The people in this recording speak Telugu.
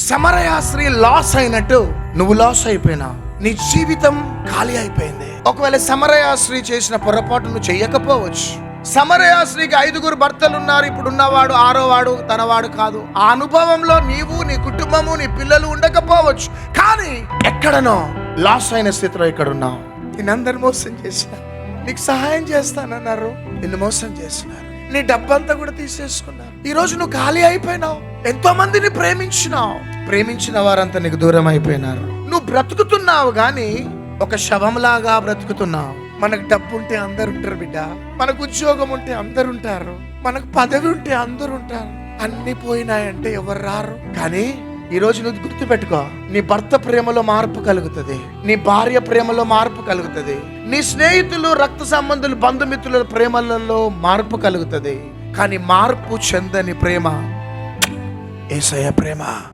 సమరయ స్త్రీ లాస్ అయినట్టు నువ్వు లాస్ అయిపోయినా, నీ జీవితం ఖాళీ అయిపోయింది. ఒకవేళ సమరయ స్త్రీ చేసిన పొరపాటు నువ్వు చెయ్యకపోవచ్చు. సమరయ స్త్రీకి 5 భర్తలు ఉన్నారు. ఇప్పుడు ఉన్నవాడు 6వ వాడు తనవాడు కాదు. ఆ అనుభవంలో నీవు, నీ కుటుంబము, నీ పిల్లలు ఉండకపోవచ్చు. కానీ ఎక్కడనో లాస్ అయిన స్థితిలో ఇక్కడ ఉన్నావు. నిన్నందరూ మోసం చేసినారు, నీకు సహాయం చేస్తానన్నారు, నిన్ను మోసం చేసినారు, నీ డబ్బంతా కూడా తీసేసుకున్నారు. ఈ రోజు నువ్వు ఖాళీ అయిపోయినావు. ఎంతో మందిని ప్రేమించినావు, ప్రేమించిన వారంతా నీకు దూరం అయిపోయినారు. నువ్వు బ్రతుకుతున్నావు కానీ ఒక శవంలాగా బ్రతుకుతున్నావు. మనకు డబ్బు ఉంటే అందరు ఉంటారు బిడ్డ, మనకు ఉద్యోగం ఉంటే అందరు ఉంటారు, మనకు పదవి ఉంటే అందరు ఉంటారు. అన్ని పోయినాయంటే ఎవరు రారు. కానీ ఈ రోజు నువ్వు గుర్తుపెట్టుకో, నీ భర్త ప్రేమలో మార్పు కలుగుతుంది, నీ భార్య ప్రేమలో మార్పు కలుగుతుంది, నీ స్నేహితులు, రక్త సంబంధులు, బంధుమిత్రుల ప్రేమలలో మార్పు కలుగుతుంది. కానీ మార్పు చెందని ప్రేమ యేసయ్య ప్రేమ.